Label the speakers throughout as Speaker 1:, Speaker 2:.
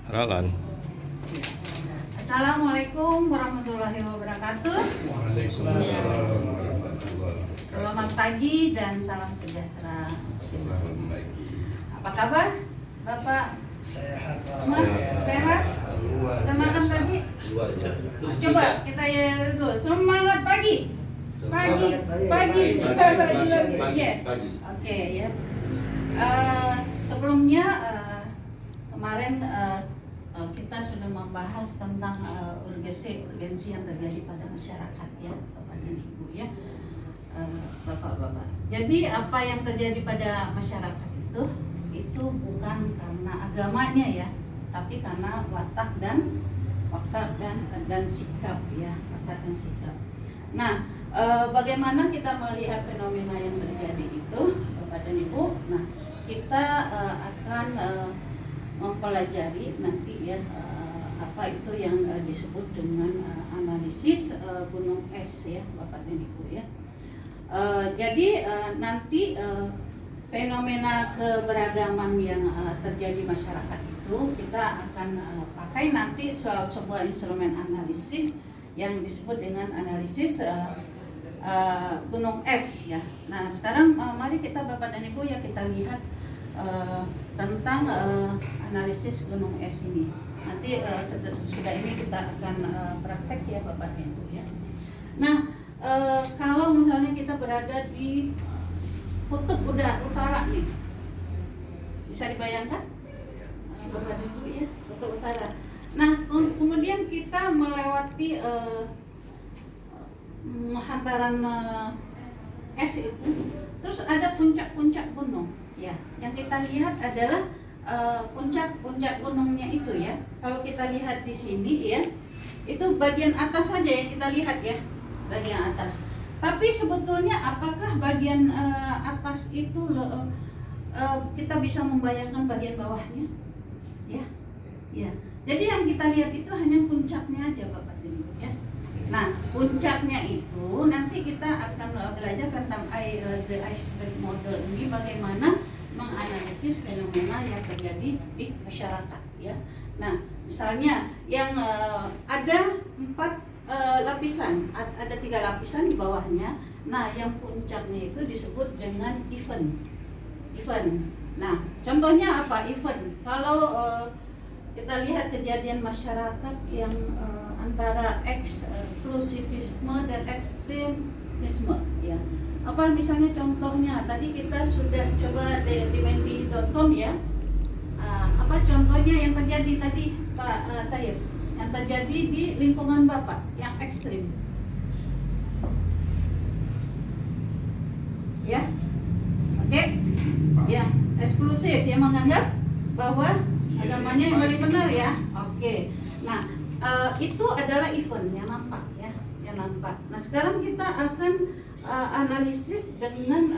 Speaker 1: Ralan.
Speaker 2: Assalamualaikum warahmatullahi wabarakatuh.
Speaker 3: Waalaikumsalam warahmatullahi wabarakatuh.
Speaker 2: Selamat pagi dan salam sejahtera.
Speaker 3: Selamat pagi.
Speaker 2: Apa kabar, Bapak?
Speaker 4: Sehat.
Speaker 2: Semua sehat? Udah makan tadi?
Speaker 3: Luar biasa.
Speaker 2: Coba kita ya dulu. Semangat pagi. Pagi. Yes. Oke ya. Sebelumnya kemarin kita sudah membahas tentang urgensi yang terjadi pada masyarakat ya, Bapak dan Ibu ya, Bapak-bapak. Jadi apa yang terjadi pada masyarakat itu bukan karena agamanya ya, tapi karena watak dan sikap ya, watak dan sikap. Nah, bagaimana kita melihat fenomena yang terjadi itu, Bapak dan Ibu? Nah, kita akan mempelajari nanti ya apa itu yang disebut dengan analisis gunung es ya, Bapak dan Ibu ya. Jadi nanti fenomena keberagaman yang terjadi masyarakat itu kita akan pakai nanti sebuah instrumen analisis yang disebut dengan analisis gunung es ya. Nah sekarang mari kita Bapak dan Ibu ya kita lihat tentang analisis gunung es ini. Nanti sesudah ini kita akan praktek ya Bapak dan Ibu ya. Nah kalau misalnya kita berada di kutub utara nih, bisa dibayangkan Bapak dan Ibu ya, kutub utara. Nah kemudian kita melewati hantaran es itu, terus ada puncak-puncak gunung ya. Yang kita lihat adalah puncak-puncak gunungnya itu ya. Kalau kita lihat di sini ya, itu bagian atas saja yang kita lihat ya, bagian atas. Tapi sebetulnya apakah bagian atas itu kita bisa membayangkan bagian bawahnya? Ya, ya. Jadi yang kita lihat itu hanya puncaknya aja Bapak Ibu ya. Nah, puncaknya itu nanti kita akan belajar tentang the iceberg model ini, bagaimana menganalisis fenomena yang terjadi di masyarakat ya. Nah, misalnya yang ada 4 lapisan, ada 3 lapisan di bawahnya. Nah, yang puncaknya itu disebut dengan event. Nah, contohnya apa event? Kalau kita lihat kejadian masyarakat yang antara eksklusivisme dan ekstremisme ya. Apa misalnya contohnya? Tadi kita sudah coba di menti.com ya. Apa contohnya yang terjadi tadi Pak Tahir? Yang terjadi di lingkungan Bapak yang ekstrim. Ya. Oke. Yang eksklusif yang menganggap bahwa agamanya yang paling benar ya. Oke. Nah, itu adalah event yang nampak ya, yang nampak. Nah, sekarang kita akan analisis dengan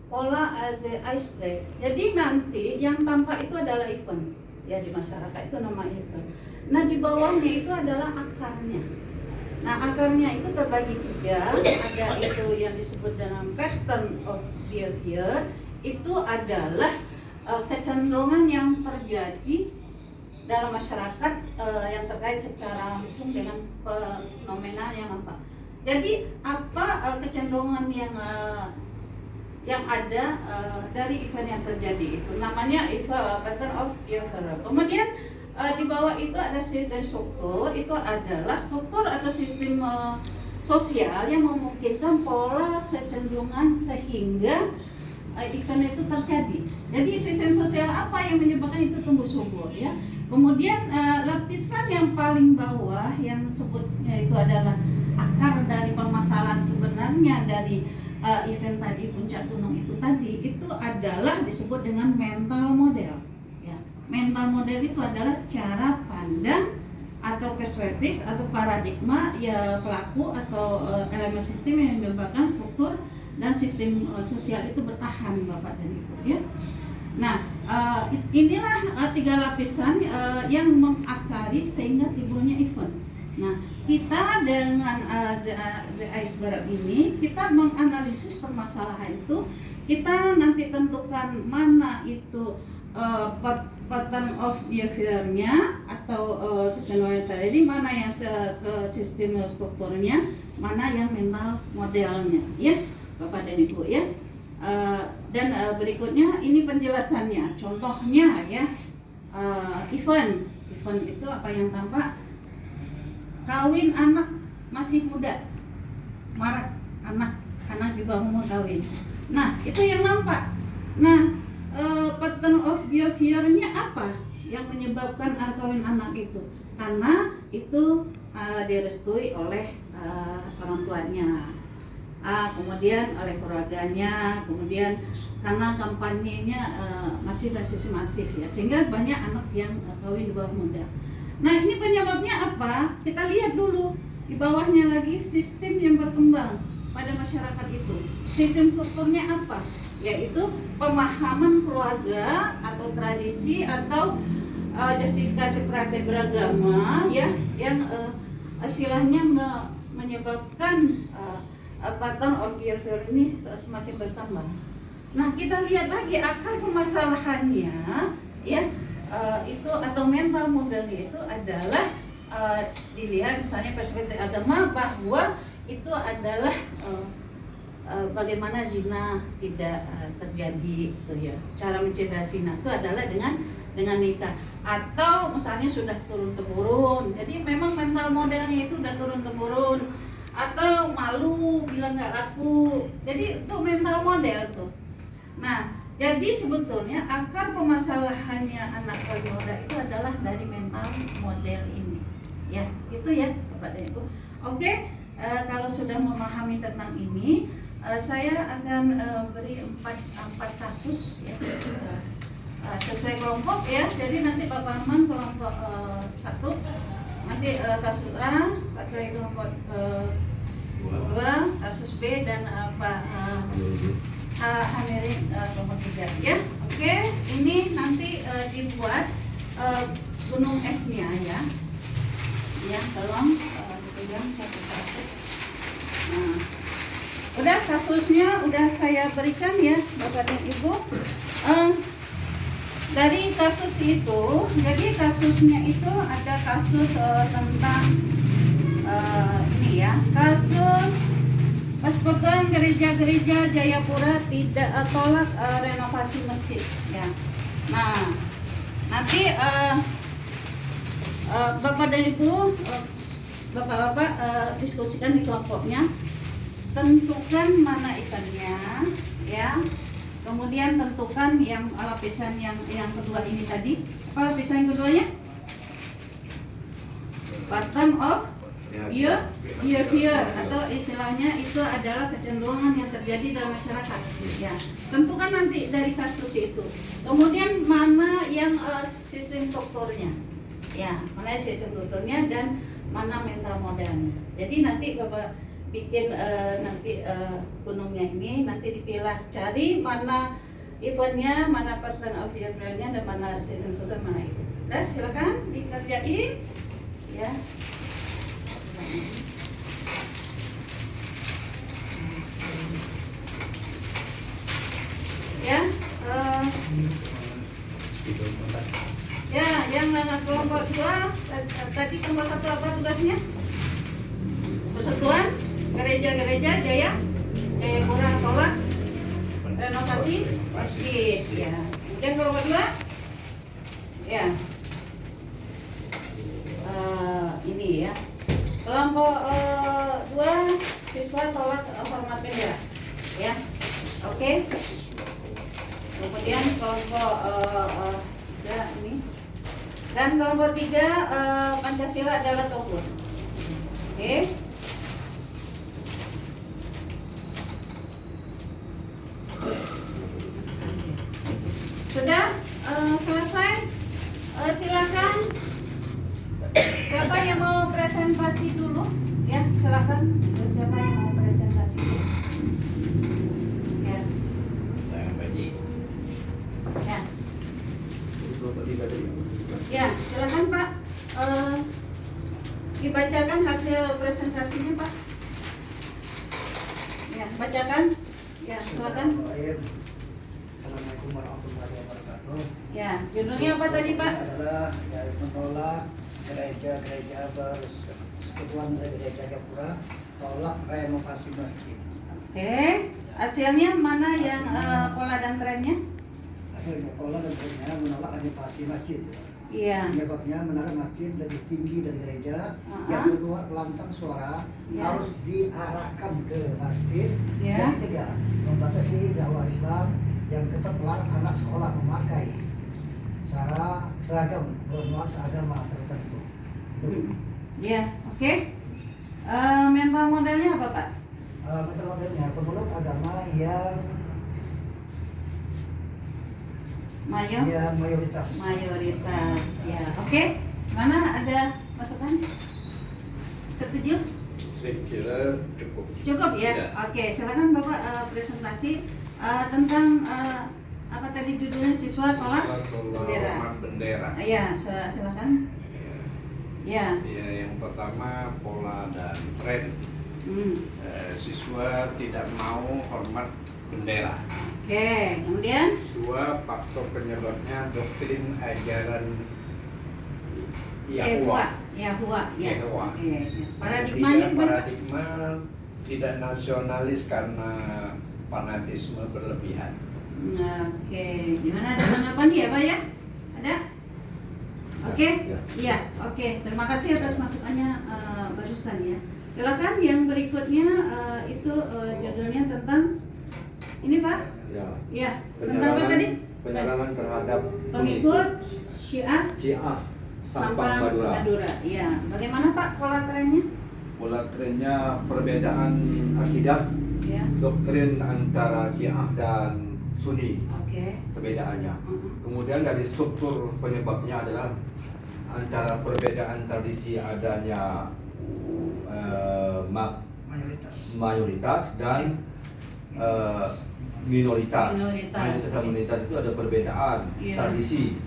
Speaker 2: pola the iceberg. Jadi nanti yang tampak itu adalah event ya di masyarakat, itu nama event. Nah, di bawahnya itu adalah akarnya. Nah, akarnya itu terbagi 3. Ada itu yang disebut dengan pattern of behavior. Itu adalah kecenderungan yang terjadi dalam masyarakat yang terkait secara langsung dengan fenomena yang nampak. Jadi apa kecenderungan yang ada dari event yang terjadi itu namanya pattern of behavior. Kemudian di bawah itu ada sistem struktur, itu adalah struktur atau sistem sosial yang memungkinkan pola kecenderungan sehingga event itu terjadi. Jadi sistem sosial apa yang menyebabkan itu tumbuh subur ya. Kemudian lapisan yang paling bawah yang sebutnya itu adalah akar dari permasalahan sebenarnya dari event tadi, puncak gunung itu tadi, itu adalah disebut dengan mental model ya. Mental model itu adalah cara pandang atau perspektif atau paradigma ya pelaku atau elemen sistem yang menyebabkan struktur dan sistem sosial itu bertahan Bapak dan Ibu ya. Nah, inilah 3 lapisan yang mengakari sehingga timbulnya event. Nah, kita dengan the iceberg ini kita menganalisis permasalahan itu, kita nanti tentukan mana itu pattern of behavior-nya atau kecenderungan tadi, mana yang sistem strukturnya, mana yang mental modelnya, ya Bapak dan Ibu ya. Dan berikutnya ini penjelasannya, contohnya ya, event itu apa yang tampak? Kawin anak masih muda, marak anak di bawah umur kawin. Nah itu yang nampak. Nah pattern of behavior-nya apa yang menyebabkan kawin anak itu? Karena itu direstui oleh orang tuanya, kemudian oleh keluarganya, kemudian karena kampanyenya masih sistematif ya, sehingga banyak anak yang kawin di bawah muda. Nah ini penyebabnya apa? Kita lihat dulu di bawahnya lagi, sistem yang berkembang pada masyarakat itu. Sistem strukturnya apa? Yaitu pemahaman keluarga atau tradisi atau justifikasi praktek beragama ya, yang istilahnya menyebabkan pattern of behavior ini semakin bertambah. Nah kita lihat lagi akar permasalahannya ya, itu atau mental modelnya itu adalah dilihat misalnya perspektif agama, bahwa itu adalah bagaimana zina tidak terjadi gitu ya. Cara mencegah zina itu adalah dengan nikah, atau misalnya sudah turun temurun. Jadi memang mental modelnya itu udah turun temurun, atau malu bilang nggak laku. Jadi itu mental model tuh. Nah jadi sebetulnya akar permasalahannya anak muda itu adalah dari mental model ini ya, itu ya Bapak dan Ibu. Oke, kalau sudah memahami tentang ini, saya akan beri 4 kasus ya, sesuai kelompok ya. Jadi nanti Pak Parman kelompok 1, nanti kasus A pakai kelompok 2, kasus B, dan Pak Hamirin kelompok 3 ya. Oke, ini nanti dibuat gunung esnya ya. Ya, tolong dipegang satu-satu. Nah, udah kasusnya udah saya berikan ya Bapak dan Ibu. Dari kasus itu, jadi kasusnya itu ada kasus tentang ini ya, kasus Persekutuan Gereja-Gereja Jayapura tidak tolak renovasi masjid ya. Nah, nanti Bapak dan Ibu, Bapak-bapak diskusikan di kelompoknya, tentukan mana ikannya ya. Kemudian tentukan yang lapisan yang kedua ini tadi. Apa lapisan yang keduanya? Pattern of behavior, atau istilahnya itu adalah kecenderungan yang terjadi dalam masyarakat ya. Tentukan nanti dari kasus itu. Kemudian mana yang sistem strukturnya ya, mana sistem strukturnya dan mana mental modelnya. Jadi nanti Bapak bikin nanti gunungnya ini, nanti dipilah, cari mana eventnya, mana pattern of behavior-nya, dan mana sistem struktur, mana itu. Nah silakan dikerjain ya. Ya, ya, yang kelompok 2 tadi kelompok 1 apa tugasnya? Persekutuan Gereja-Gereja Jayapura tolak renovasi masjid ya. Kemudian kelompok 2 ya, ini ya, kelompok 2 siswa tolak hormat bendera ya. Oke. Kemudian kelompok ini, dan kelompok 3 Pancasila adalah tokoh. Oke. Sudah selesai. Silakan. Siapa yang mau presentasi dulu? Ya, silakan. Siapa yang mau presentasi dulu? Ya. Ya. Ya, silakan Pak. Dibacakan hasil presentasinya Pak. Ya, bacakan. Ya, silakan.
Speaker 1: Assalamualaikum warahmatullahi wabarakatuh.
Speaker 2: Ya, judulnya apa tadi Pak?
Speaker 1: Adalah ya, menolak gereja-gereja persekutuan gereja Jayapura, tolak renovasi masjid.
Speaker 2: Oke, hasilnya mana yang pola dan trennya?
Speaker 1: Hasilnya pola dan trennya menolak renovasi masjid.
Speaker 2: Iya.
Speaker 1: Penyebabnya menara masjid lebih tinggi dari gereja. Yang kedua, pelantang suara harus diarahkan ke masjid. Yang ketiga, membatasi dakwah Islam. Yang keempat, melarang anak sekolah memakai seragam bernuansa agama tertentu. Itu.
Speaker 2: Iya, oke. Mental modelnya apa Pak?
Speaker 1: Mental modelnya pemeluk agama yang mayoritas.
Speaker 2: Mayoritas. Ya, oke. Mana ada masukan? Setuju?
Speaker 3: Saya kira cukup.
Speaker 2: Cukup ya?
Speaker 3: Ya.
Speaker 2: Oke, silakan Bapak presentasi tentang apa tadi judulnya, siswa tolak bendera.
Speaker 3: Hormat bendera.
Speaker 2: Iya, silakan. Ya.
Speaker 3: Ya, yang pertama pola dan tren. Siswa tidak mau hormat bendera.
Speaker 2: Oke, kemudian
Speaker 3: Dua, faktor penyebabnya doktrin ajaran
Speaker 2: Yahua.
Speaker 3: Yahua.
Speaker 2: Oke. Paradigmanya
Speaker 3: Ketiga,
Speaker 2: gimana?
Speaker 3: paradigma tidak nasionalis karena fanatisme berlebihan.
Speaker 2: Oke, gimana, ada tanggapan ya Pak ya? Ada? Oke,
Speaker 3: Ya.
Speaker 2: iya, oke. Terima kasih atas masukannya barusan ya. Silakan yang berikutnya itu judulnya tentang ini Pak?
Speaker 4: Ya,
Speaker 2: Ya, tentang apa tadi?
Speaker 4: penyerangan terhadap
Speaker 2: Pengikut Syiah
Speaker 4: Syiah Sampang Madura.
Speaker 2: Iya, bagaimana Pak pola trennya?
Speaker 4: Pola trennya perbedaan akidah,
Speaker 2: Ya,
Speaker 4: doktrin antara Syiah dan Sunni,
Speaker 2: oke.
Speaker 4: perbedaannya. Kemudian dari struktur penyebabnya adalah antara perbedaan tradisi adanya mayoritas dan minoritas. Mayoritas dan minoritas itu ada perbedaan tradisi.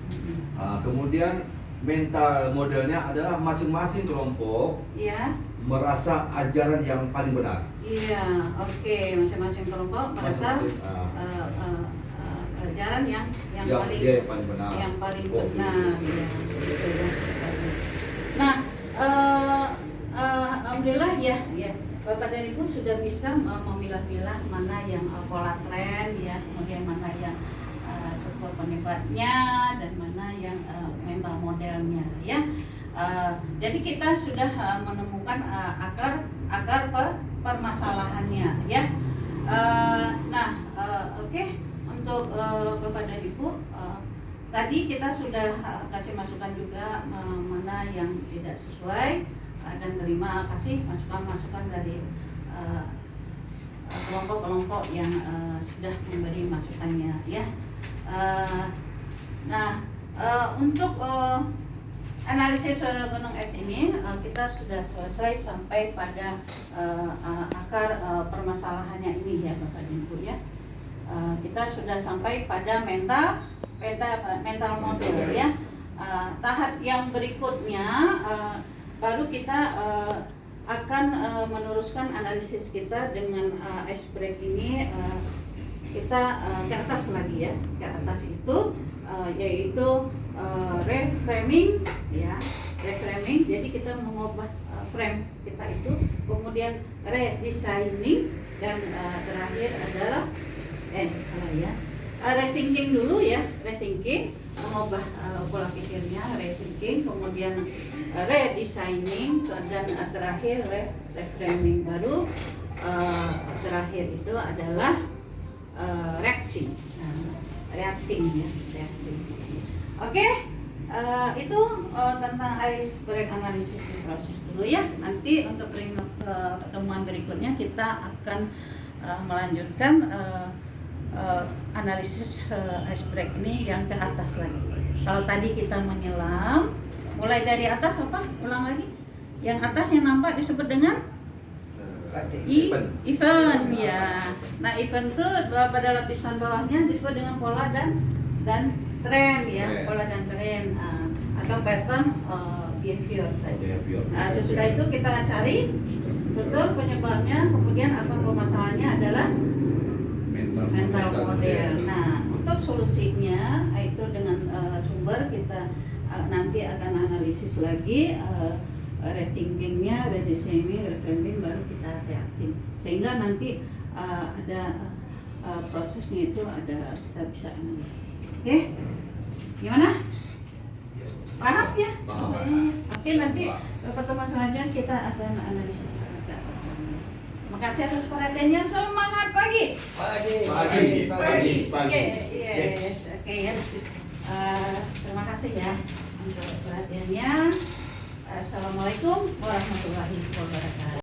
Speaker 4: Kemudian mental modelnya adalah masing-masing kelompok merasa ajaran yang paling benar.
Speaker 2: Iya, oke. Masing-masing kelompok merasa ajaran yang
Speaker 4: Dia yang paling benar.
Speaker 2: Yang paling
Speaker 4: Oh,
Speaker 2: benar.
Speaker 4: gitu.
Speaker 2: Ya, gitu ya. Nah, alhamdulillah ya, Bapak dan Ibu sudah bisa memilah-milah mana yang pola tren ya, kemudian mana yang struktur penyebabnya dan mana yang mental modelnya ya. Jadi kita sudah menemukan akar permasalahannya ya. Oke. Untuk Bapak dan Ibu, tadi kita sudah kasih masukan juga mana yang tidak sesuai, dan terima kasih masukan-masukan dari kelompok-kelompok yang sudah memberi masukannya ya. Untuk analisis gunung es ini kita sudah selesai sampai pada akar permasalahannya ini ya Bapak dan Ibu ya. Kita sudah sampai pada mental model ya. Tahap yang berikutnya baru kita akan meneruskan analisis kita dengan ice break ini. Kita ke atas lagi ya, ke atas itu yaitu reframing ya, reframing. Jadi kita mengubah frame kita itu, kemudian redesigning, dan terakhir adalah rethinking dulu ya, rethinking, mengubah pola pikirnya, rethinking, kemudian redesigning, dan terakhir reframing. Baru terakhir itu adalah reaksi, reacting ya, reacting. Oke, itu tentang iceberg analisis proses dulu ya. Nanti untuk pertemuan berikutnya kita akan melanjutkan analisis iceberg ini yang ke atas lagi. Kalau tadi kita menyelam mulai dari atas, apa? Ulang lagi. Yang atas yang nampak disebut dengan event ya. Nah, event itu pada lapisan bawahnya disebut dengan pola dan tren ya, pola dan tren atau pattern behavior tadi. Sesudah itu kita cari betul penyebabnya, kemudian akar permasalahannya adalah mental model. Nah, untuk solusinya itu dengan sumber kita nanti akan analisis lagi ratingnya, redesigning, rebranding, baru kita reaktif sehingga nanti ada prosesnya itu ada kita bisa analisis. Oke? Gimana? Paham ya?
Speaker 4: Paham.
Speaker 2: Oke, nanti pertemuan selanjutnya kita akan analisis ke atas lagi. Terima kasih atas perhatiannya. Semangat pagi.
Speaker 4: Pagi.
Speaker 2: Yes. Oke ya. Terima kasih ya untuk perhatiannya. Assalamualaikum warahmatullahi wabarakatuh.